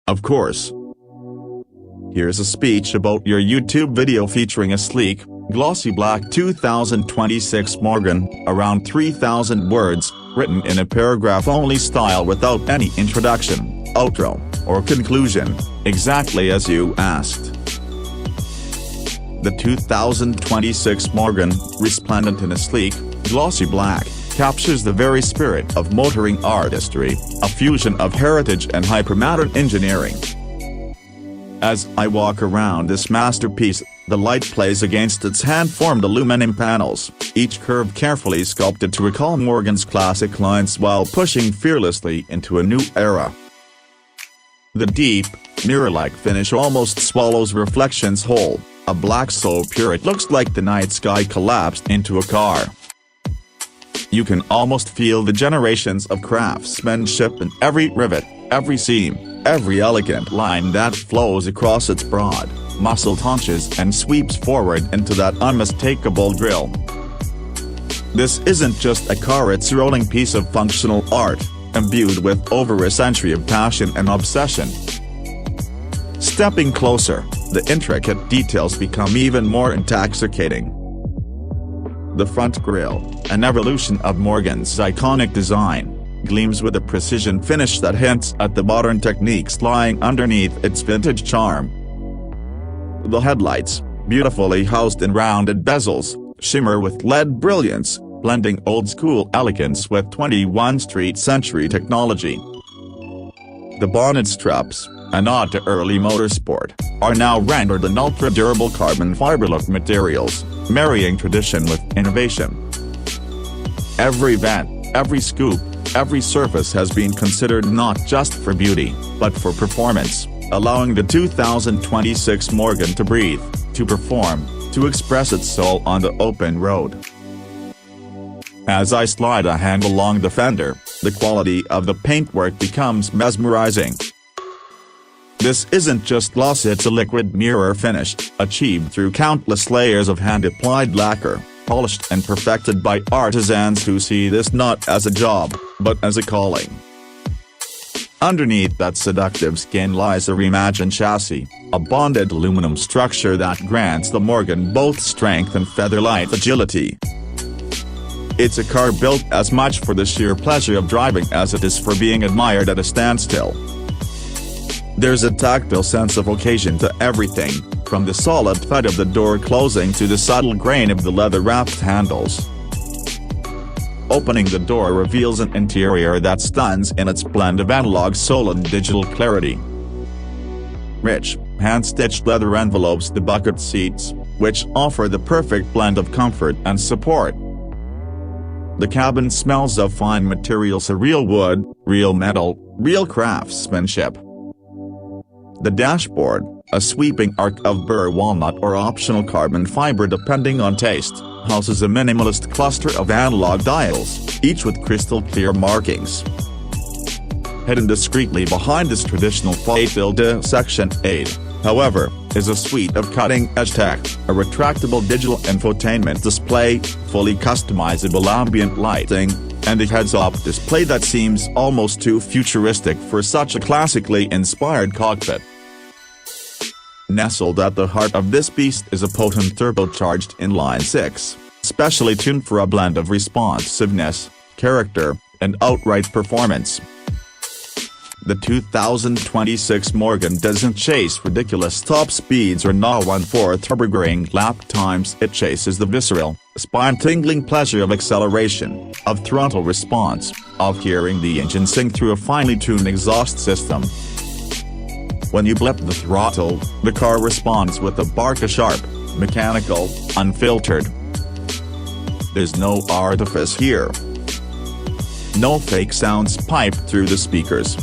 of course. Here's a speech about your YouTube video featuring a sleek, glossy black 2026 Morgan, around 3,000 words, written in a paragraph-only style without any introduction, outro, or conclusion, exactly as you asked. The 2026 Morgan, resplendent in a sleek, glossy black, captures the very spirit of motoring artistry, a fusion of heritage and hypermodern engineering. As I walk around this masterpiece, the light plays against its hand-formed aluminum panels, each curve carefully sculpted to recall Morgan's classic lines while pushing fearlessly into a new era. The deep, mirror-like finish almost swallows reflections whole, a black so pure it looks like the night sky collapsed into a car. You can almost feel the generations of craftsmanship in every rivet, every seam, every elegant line that flows across its broad, muscled haunches and sweeps forward into that unmistakable grille. This isn't just a car, it's a rolling piece of functional art, imbued with over a century of passion and obsession. Stepping closer, the intricate details become even more intoxicating. The front grille, an evolution of Morgan's iconic design, gleams with a precision finish that hints at the modern techniques lying underneath its vintage charm. The headlights, beautifully housed in rounded bezels, shimmer with LED brilliance, blending old-school elegance with 21st century technology. The bonnet straps, a nod to early motorsport, are now rendered in ultra-durable carbon fiber look materials, marrying tradition with innovation. Every vent, every scoop, every surface has been considered not just for beauty, but for performance, allowing the 2026 Morgan to breathe, to perform, to express its soul on the open road. As I slide a hand along the fender, the quality of the paintwork becomes mesmerizing. This isn't just gloss, it's a liquid mirror finish, achieved through countless layers of hand-applied lacquer, polished and perfected by artisans who see this not as a job, but as a calling. Underneath that seductive skin lies a reimagined chassis, a bonded aluminum structure that grants the Morgan both strength and feather-light agility. It's a car built as much for the sheer pleasure of driving as it is for being admired at a standstill. There's a tactile sense of occasion to everything, from the solid thud of the door closing to the subtle grain of the leather-wrapped handles. Opening the door reveals an interior that stuns in its blend of analog soul and digital clarity. Rich, hand-stitched leather envelopes the bucket seats, which offer the perfect blend of comfort and support. The cabin smells of fine materials, real wood, real metal, real craftsmanship. The dashboard, a sweeping arc of burr walnut or optional carbon fiber depending on taste, houses a minimalist cluster of analog dials, each with crystal-clear markings. Hidden discreetly behind this traditional Fatilde Section 8, however, is a suite of cutting-edge tech, a retractable digital infotainment display, fully customizable ambient lighting, and a heads-up display that seems almost too futuristic for such a classically inspired cockpit. Nestled at the heart of this beast is a potent turbocharged inline-six, specially tuned for a blend of responsiveness, character, and outright performance. The 2026 Morgan doesn't chase ridiculous top speeds or gnaw 1/4 burgering lap times, it chases the visceral, spine-tingling pleasure of acceleration, of throttle response, of hearing the engine sing through a finely tuned exhaust system. When you blip the throttle, the car responds with a bark, a sharp, mechanical, unfiltered. There's no artifice here. No fake sounds piped through the speakers.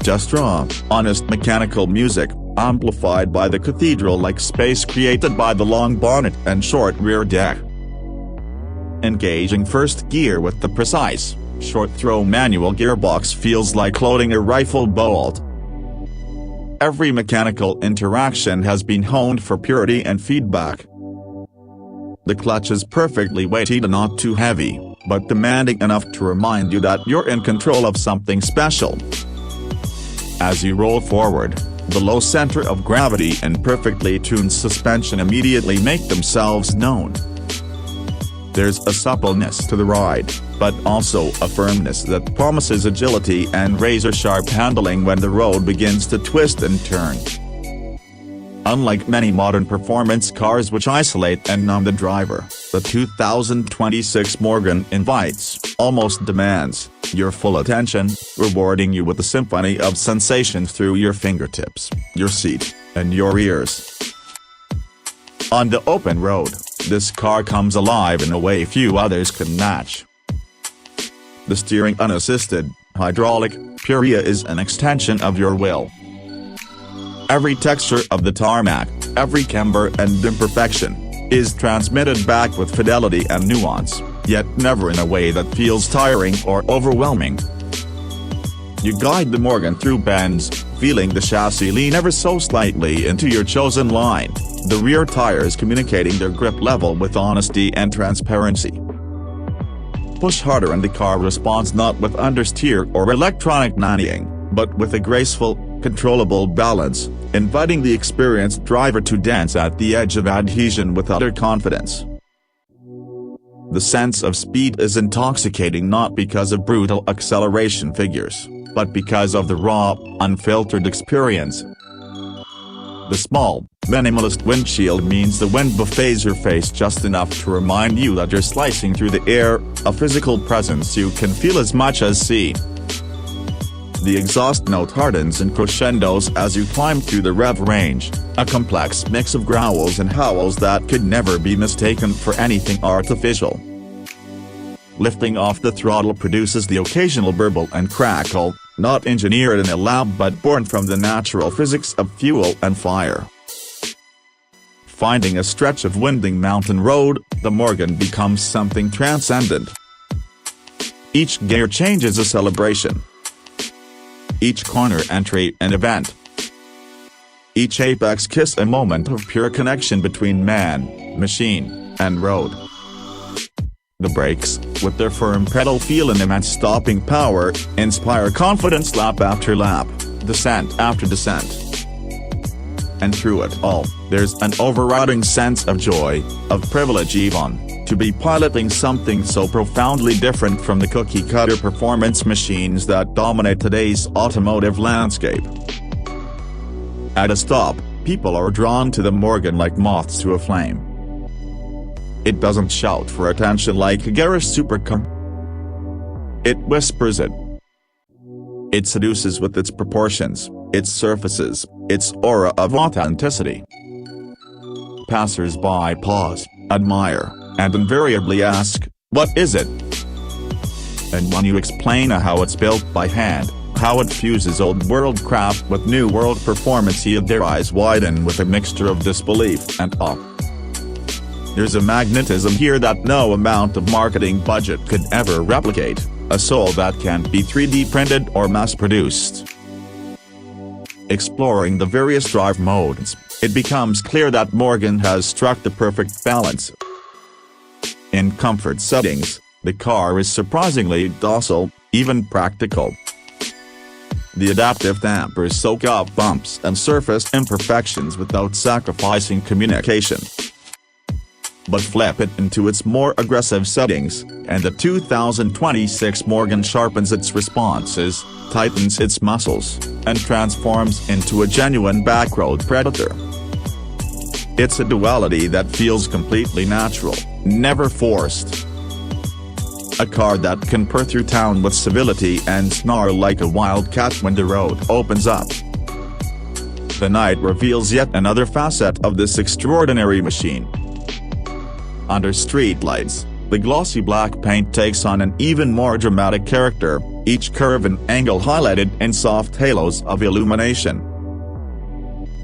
Just raw, honest mechanical music, amplified by the cathedral-like space created by the long bonnet and short rear deck. Engaging first gear with the precise, short-throw manual gearbox feels like loading a rifle bolt. Every mechanical interaction has been honed for purity and feedback. The clutch is perfectly weighted and not too heavy, but demanding enough to remind you that you're in control of something special. As you roll forward, the low center of gravity and perfectly tuned suspension immediately make themselves known. There's a suppleness to the ride, but also a firmness that promises agility and razor-sharp handling when the road begins to twist and turn. Unlike many modern performance cars which isolate and numb the driver, the 2026 Morgan invites, almost demands, your full attention, rewarding you with a symphony of sensations through your fingertips, your seat, and your ears. On the open road, this car comes alive in a way few others can match. The steering unassisted, hydraulic, Puria is an extension of your will. Every texture of the tarmac, every camber and imperfection, is transmitted back with fidelity and nuance, yet never in a way that feels tiring or overwhelming. You guide the Morgan through bends, feeling the chassis lean ever so slightly into your chosen line, the rear tires communicating their grip level with honesty and transparency. Push harder and the car responds not with understeer or electronic nannying, but with a graceful, controllable balance, inviting the experienced driver to dance at the edge of adhesion with utter confidence. The sense of speed is intoxicating not because of brutal acceleration figures, but because of the raw, unfiltered experience. The small, minimalist windshield means the wind buffets your face just enough to remind you that you're slicing through the air, a physical presence you can feel as much as see. The exhaust note hardens and crescendos as you climb through the rev range, a complex mix of growls and howls that could never be mistaken for anything artificial. Lifting off the throttle produces the occasional burble and crackle, not engineered in a lab but born from the natural physics of fuel and fire. Finding a stretch of winding mountain road, the Morgan becomes something transcendent. Each gear change is a celebration. Each corner entry an event. Each apex kiss a moment of pure connection between man, machine, and road. The brakes, with their firm pedal feel and immense stopping power, inspire confidence lap after lap, descent after descent. And through it all, there's an overriding sense of joy, of privilege even, to be piloting something so profoundly different from the cookie-cutter performance machines that dominate today's automotive landscape. At a stop, people are drawn to the Morgan like moths to a flame. It doesn't shout for attention like a garish supercar. It whispers it. It seduces with its proportions, its surfaces, its aura of authenticity. Passers-by pause, admire, and invariably ask, "What is it?" And when you explain how it's built by hand, how it fuses old-world craft with new-world performance, their eyes widen with a mixture of disbelief and awe. There's a magnetism here that no amount of marketing budget could ever replicate, a soul that can't be 3D printed or mass-produced. Exploring the various drive modes, it becomes clear that Morgan has struck the perfect balance. In comfort settings, the car is surprisingly docile, even practical. The adaptive dampers soak up bumps and surface imperfections without sacrificing communication. But flip it into its more aggressive settings, and the 2026 Morgan sharpens its responses, tightens its muscles, and transforms into a genuine backroad predator. It's a duality that feels completely natural, never forced. A car that can purr through town with civility and snarl like a wildcat when the road opens up. The night reveals yet another facet of this extraordinary machine. Under streetlights, the glossy black paint takes on an even more dramatic character, each curve and angle highlighted in soft halos of illumination.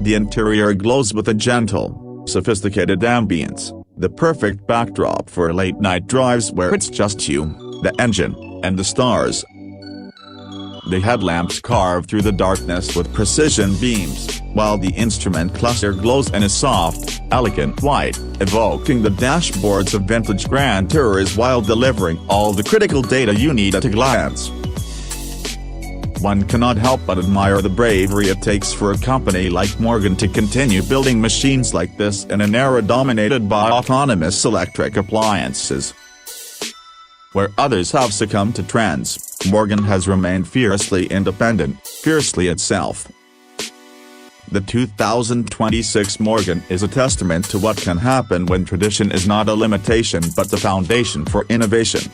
The interior glows with a gentle, sophisticated ambience, the perfect backdrop for late-night drives where it's just you, the engine, and the stars. The headlamps carve through the darkness with precision beams, while the instrument cluster glows in a soft, elegant white, evoking the dashboards of vintage Grand Tours while delivering all the critical data you need at a glance. one cannot help but admire the bravery it takes for a company like Morgan to continue building machines like this in an era dominated by autonomous electric appliances. Where others have succumbed to trends, Morgan has remained fiercely independent, fiercely itself. The 2026 Morgan is a testament to what can happen when tradition is not a limitation but the foundation for innovation.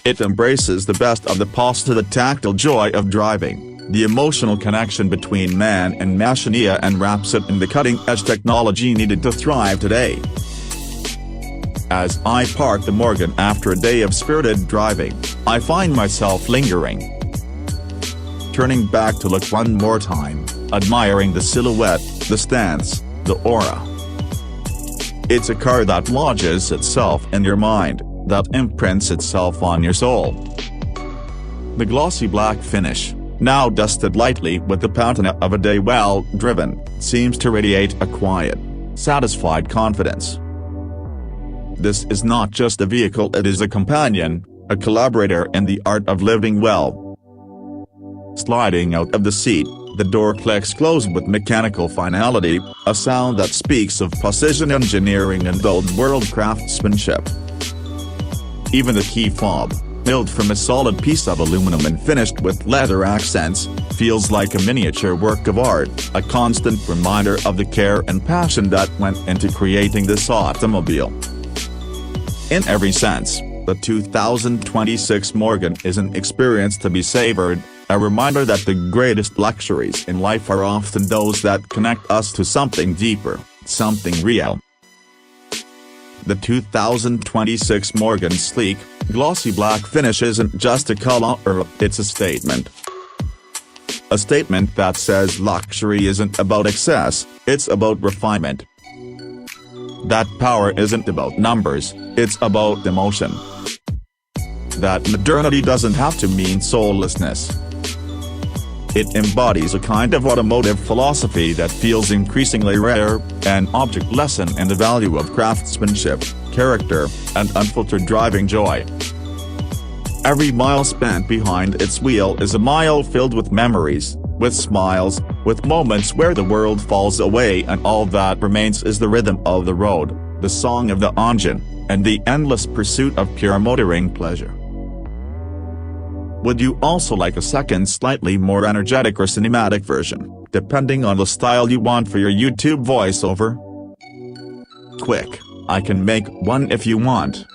It embraces the best of the past, the tactile joy of driving, the emotional connection between man and machinery, and wraps it in the cutting-edge technology needed to thrive today. As I park the Morgan after a day of spirited driving, I find myself lingering. Turning back to look one more time, admiring the silhouette, the stance, the aura. It's a car that lodges itself in your mind, that imprints itself on your soul. The glossy black finish, now dusted lightly with the patina of a day well driven, seems to radiate a quiet, satisfied confidence. This is not just a vehicle, it is a companion, a collaborator in the art of living well. Sliding out of the seat, the door clicks closed with mechanical finality, a sound that speaks of precision engineering and old-world craftsmanship. Even the key fob, built from a solid piece of aluminum and finished with leather accents, feels like a miniature work of art, a constant reminder of the care and passion that went into creating this automobile. In every sense, the 2026 Morgan is an experience to be savored, a reminder that the greatest luxuries in life are often those that connect us to something deeper, something real. The 2026 Morgan's sleek, glossy black finish isn't just a color, it's a statement. A statement that says luxury isn't about excess, it's about refinement. That power isn't about numbers, it's about emotion. That modernity doesn't have to mean soullessness. It embodies a kind of automotive philosophy that feels increasingly rare, an object lesson in the value of craftsmanship, character, and unfiltered driving joy. Every mile spent behind its wheel is a mile filled with memories, with smiles, with moments where the world falls away and all that remains is the rhythm of the road, the song of the engine, and the endless pursuit of pure motoring pleasure. Would you also like a second slightly more energetic or cinematic version, depending on the style you want for your YouTube voiceover? Quick, I can make one if you want.